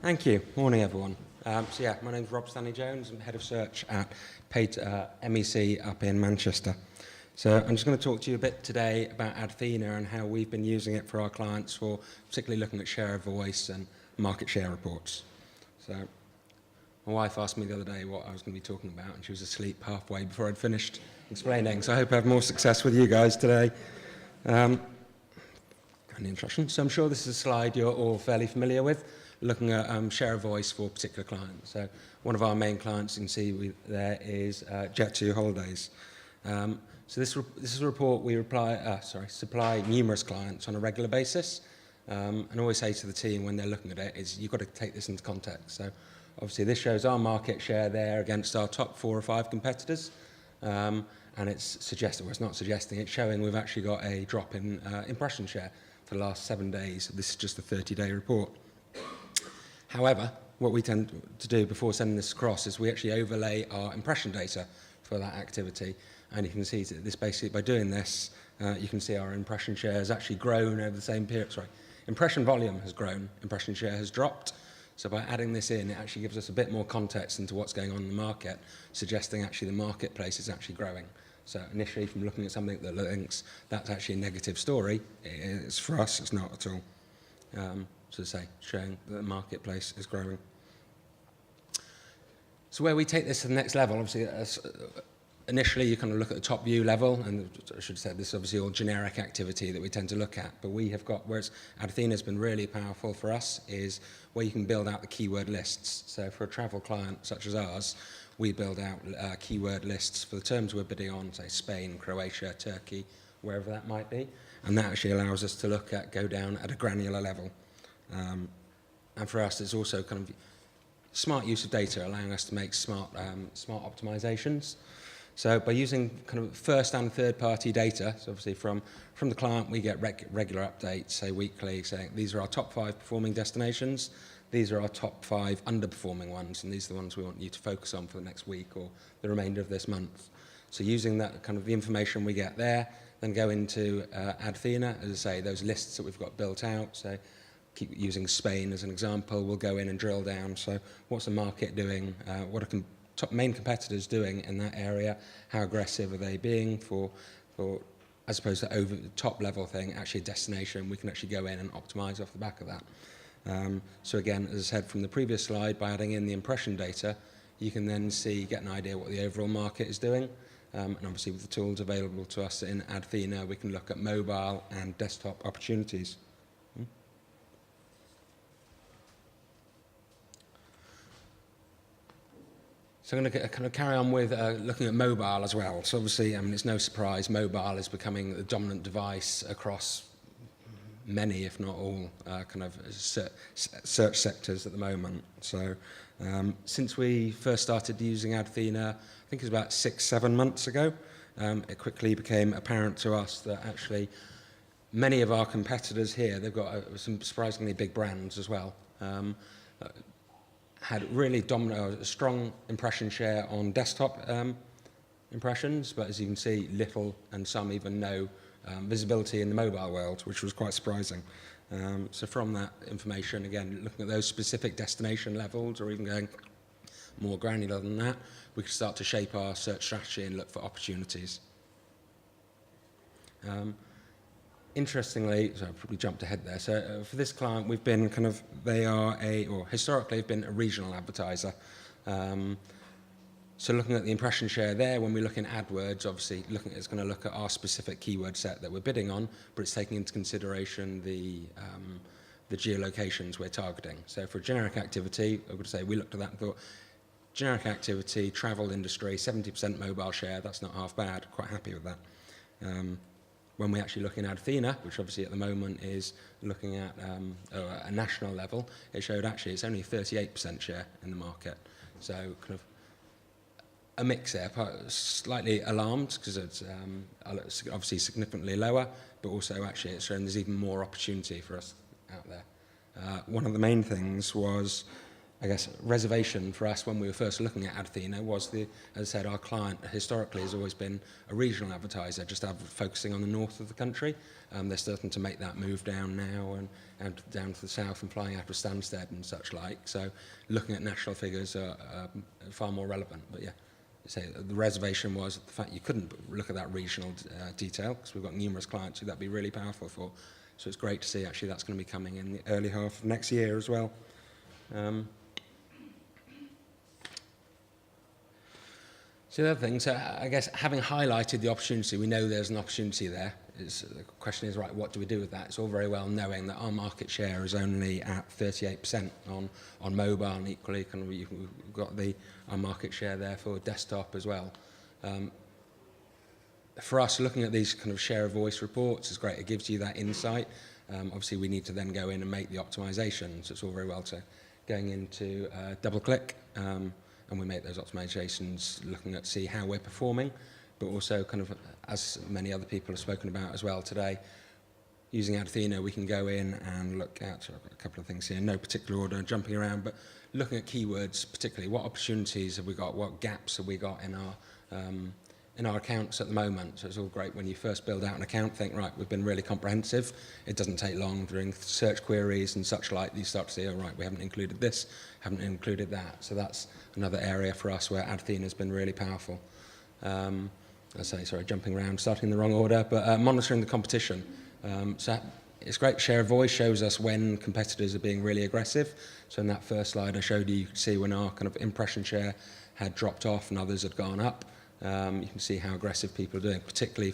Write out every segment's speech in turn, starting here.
Thank you. Morning, everyone. My name's Rob Stanley Jones. I'm Head of Search at MEC up in Manchester. So I'm just going to talk to you a bit today about Adthena and how we've been using it for our clients for particularly looking at share of voice and market share reports. So my wife asked me the other day what I was going to be talking about, and she was asleep halfway before I'd finished explaining. So I hope I have more success with you guys today. An introduction. So I'm sure this is a slide you're all fairly familiar with, looking at share of voice for particular clients. So one of our main clients, you can see there is Jet2 Holidays. So this is a report we supply numerous clients on a regular basis, and always say to the team when they're looking at it is you've got to take this into context. So obviously this shows our market share there against our top 4 or 5 competitors, and it's suggesting, well, it's not suggesting, it's showing we've actually got a drop in impression share for the last 7 days. This is just a 30-day report. However, what we tend to do before sending this across is we actually overlay our impression data for that activity. And you can see that this basically, by doing this, you can see our impression share has actually grown over the same period. Sorry, impression volume has grown, impression share has dropped. So by adding this in, it actually gives us a bit more context into what's going on in the market, suggesting actually the marketplace is actually growing. So initially, from looking at something that thinks that's actually a negative story, it's, for us, it's not at all. So to say, showing that the marketplace is growing. So where we take this to the next level, obviously, initially you kind of look at the top view level, and I should say this is obviously all generic activity that we tend to look at, but we have got, whereas Adthena has been really powerful for us, is where you can build out the keyword lists. So for a travel client such as ours, we build out keyword lists for the terms we're bidding on, say Spain, Croatia, Turkey, wherever that might be, and that actually allows us to go down at a granular level. And for us, it's also kind of smart use of data, allowing us to make smart optimizations. So by using kind of first and third party data, so obviously from the client we get regular updates, say weekly, saying these are our top 5 performing destinations, these are our top 5 underperforming ones, and these are the ones we want you to focus on for the next week or the remainder of this month. So using that kind of the information we get there, then go into Adthena, as I say, those lists that we've got built out, so keep using Spain as an example, we'll go in and drill down. So what's the market doing? What are top main competitors doing in that area? How aggressive are they being for as opposed to over the top level thing, actually a destination, we can actually go in and optimize off the back of that. So again, as I said from the previous slide, by adding in the impression data, you can then get an idea what the overall market is doing. And obviously with the tools available to us in Adthena, we can look at mobile and desktop opportunities. So I'm going to kind of carry on with looking at mobile as well. So obviously, I mean, it's no surprise, mobile is becoming the dominant device across many, if not all, kind of search sectors at the moment. So since we first started using Adthena, I think it was about 6-7 months ago, it quickly became apparent to us that actually many of our competitors here, they've got some surprisingly big brands as well, had really a strong impression share on desktop impressions, but as you can see, little and some even no visibility in the mobile world, which was quite surprising. So from that information, again, looking at those specific destination levels, or even going more granular than that, we could start to shape our search strategy and look for opportunities. Interestingly, so I probably jumped ahead there. So for this client, we've been kind of, historically have been a regional advertiser. So looking at the impression share there, when we look in AdWords, obviously it's going to look at our specific keyword set that we're bidding on, but it's taking into consideration the geolocations we're targeting. So for generic activity, I would say we looked at that and thought, generic activity, travel industry, 70% mobile share, that's not half bad, quite happy with that. When we actually look in Adthena, which obviously at the moment is looking at a national level, it showed actually it's only 38% share in the market. So kind of a mix there, slightly alarmed because it's obviously significantly lower, but also actually it's showing there's even more opportunity for us out there. One of the main things was I guess, reservation for us when we were first looking at Adthena was as I said, our client historically has always been a regional advertiser, just focusing on the north of the country. They're starting to make that move down now and down to the south and flying out of Stansted and such like. So looking at national figures are far more relevant. But yeah, say the reservation was the fact you couldn't look at that regional detail, because we've got numerous clients who that'd be really powerful for. So it's great to see actually that's going to be coming in the early half of next year as well. So the other thing, so I guess having highlighted the opportunity, we know there's an opportunity there. The question is, right, what do we do with that? It's all very well knowing that our market share is only at 38% on mobile, and equally kind of we've got our market share there for desktop as well. For us, looking at these kind of share of voice reports is great. It gives you that insight. Obviously, we need to then go in and make the optimizations. It's all very well to going into double-click, and we make those optimizations looking at see how we're performing, but also kind of, as many other people have spoken about as well today, using Adthena, we can go in and look at, so I've got a couple of things here, no particular order, jumping around, but looking at keywords, particularly what opportunities have we got, what gaps have we got in our accounts at the moment. So it's all great when you first build out an account, think, right, we've been really comprehensive. It doesn't take long during search queries and such like, you start to see, oh, right, we haven't included this, haven't included that. So that's another area for us where Adthena has been really powerful. Jumping around, starting in the wrong order, but monitoring the competition. So it's great. Share of voice shows us when competitors are being really aggressive. So in that first slide I showed you, you could see when our kind of impression share had dropped off and others had gone up. You can see how aggressive people are doing, particularly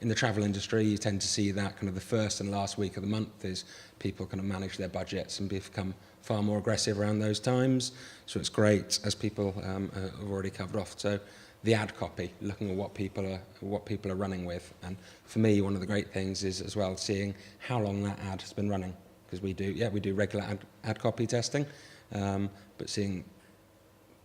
in the travel industry. You tend to see that kind of the first and last week of the month is people kind of manage their budgets and become far more aggressive around those times. So it's great, as people have already covered off. So the ad copy, looking at what people are running with. And for me, one of the great things is as well seeing how long that ad has been running, because we do regular ad copy testing, but seeing,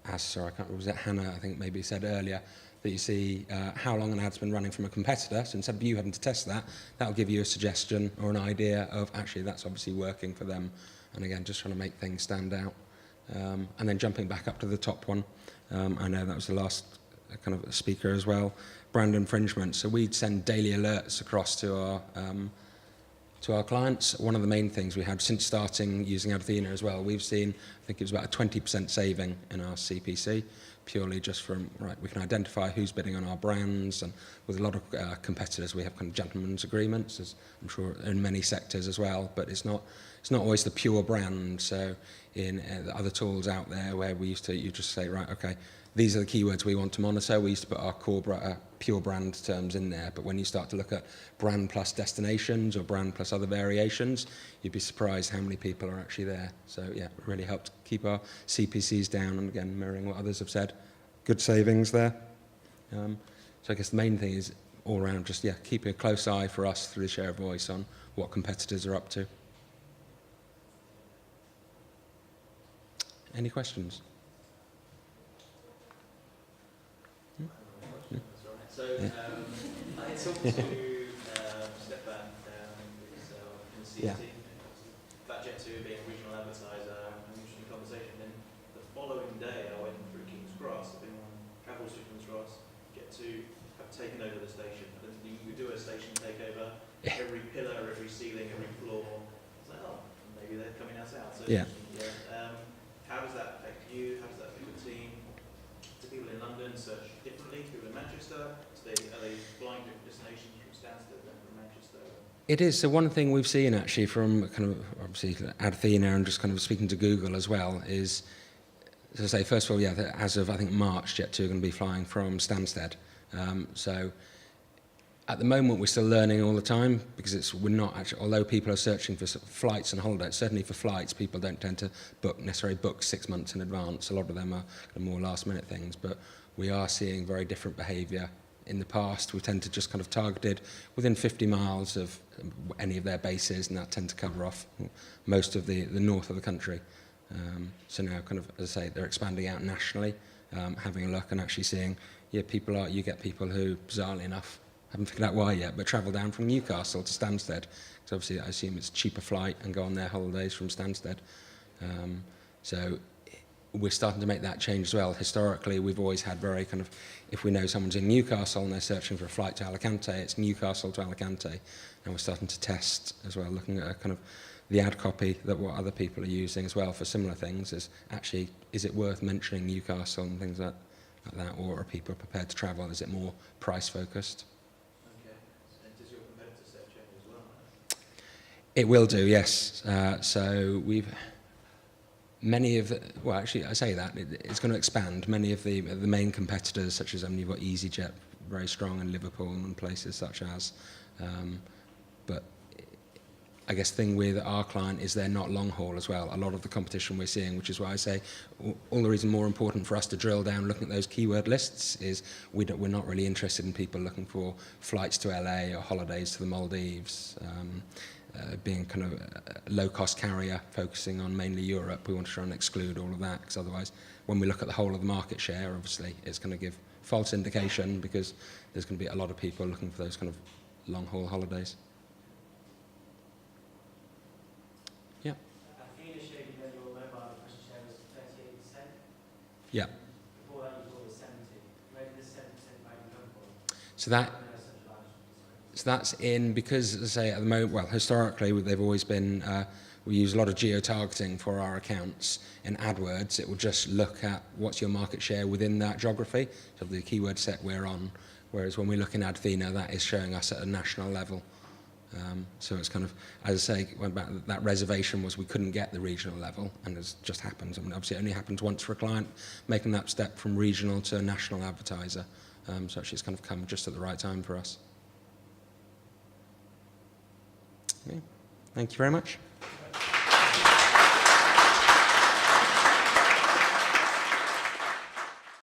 I can't remember, was it Hannah, I think maybe said earlier, that you see how long an ad's been running from a competitor. So instead of you having to test that, that'll give you a suggestion or an idea of actually that's obviously working for them. And again, just trying to make things stand out. And then jumping back up to the top one, I know that was the last kind of speaker as well, brand infringement. So we'd send daily alerts across to our clients. One of the main things we had since starting using Adthena as well, we've seen, I think it was about a 20% saving in our CPC, purely just from, right, we can identify who's bidding on our brands, and with a lot of competitors we have kind of gentlemen's agreements, as I'm sure in many sectors as well, but it's not always the pure brand. So in the other tools out there where you just say, right, okay, these are the keywords we want to monitor. We used to put our core pure brand terms in there, but when you start to look at brand plus destinations or brand plus other variations, you'd be surprised how many people are actually there. So yeah, it really helped keep our CPCs down, and again, mirroring what others have said, good savings there. So I guess the main thing is all around just, yeah, keeping a close eye for us through the share of voice on what competitors are up to. Any questions? So I talked to Stefan, who's in the CS team, about Jet2 being a regional advertiser, and we had a conversation. Then the following day I went through King's Cross. I've been on travels to King's Cross. Jet2 have taken over the station. You do a station takeover, every pillar, every ceiling, every floor. It's like, oh, maybe they're coming us out. So, how does that affect you? How does that affect the team? Do people in London search differently? People in Manchester? Are they flying different destinations from Stansted than from Manchester? It is. So one thing we've seen actually from kind of obviously Adthena and just kind of speaking to Google as well is, as I say, first of all, yeah, as of I think March, Jet2 are going to be flying from Stansted. So at the moment we're still learning all the time, because we're not actually, although people are searching for flights and holidays, certainly for flights, people don't tend to necessarily book 6 months in advance. A lot of them are more last minute things, but we are seeing very different behaviour. In the past, we tend to just kind of targeted within 50 miles of any of their bases, and that tend to cover off most of the north of the country. So now, kind of, as I say, they're expanding out nationally, having a look and actually seeing, you get people who, bizarrely enough, haven't figured out why yet, but travel down from Newcastle to Stansted. So obviously, I assume it's a cheaper flight and go on their holidays from Stansted. So we're starting to make that change as well. Historically, we've always had very kind of, if we know someone's in Newcastle and they're searching for a flight to Alicante, it's Newcastle to Alicante. And we're starting to test as well, looking at a kind of the ad copy that what other people are using as well for similar things. Is actually, is it worth mentioning Newcastle and things like that, or are people prepared to travel? Is it more price focused? Okay. So does your competitor set change as well? It will do, yes. So we've many of the, well, actually, I say that it's going to expand. Many of the main competitors, such as you've got EasyJet, very strong in Liverpool and places such as. But I guess the thing with our client is they're not long haul as well. A lot of the competition we're seeing, which is why I say all the reason more important for us to drill down, looking at those keyword lists, is we're not really interested in people looking for flights to LA or holidays to the Maldives. Being kind of a low-cost carrier, focusing on mainly Europe, we want to try and exclude all of that, because otherwise, when we look at the whole of the market share, obviously, it's going to give false indication, because there's going to be a lot of people looking for those kind of long-haul holidays. Yeah. Adthena showed you that your mobile impression share was 38%. Yeah. Before that, you thought it was 70. Where did this 7% value come from? So that's in, because, as I say, at the moment, well, historically, they've always been, we use a lot of geo-targeting for our accounts. In AdWords, it will just look at what's your market share within that geography, so the keyword set we're on, whereas when we look in Adthena, that is showing us at a national level. So it's kind of, as I say, that reservation was we couldn't get the regional level, and it's just happens. I mean, obviously, it only happens once for a client, making that step from regional to a national advertiser. So actually, it's kind of come just at the right time for us. Okay. Thank you very much.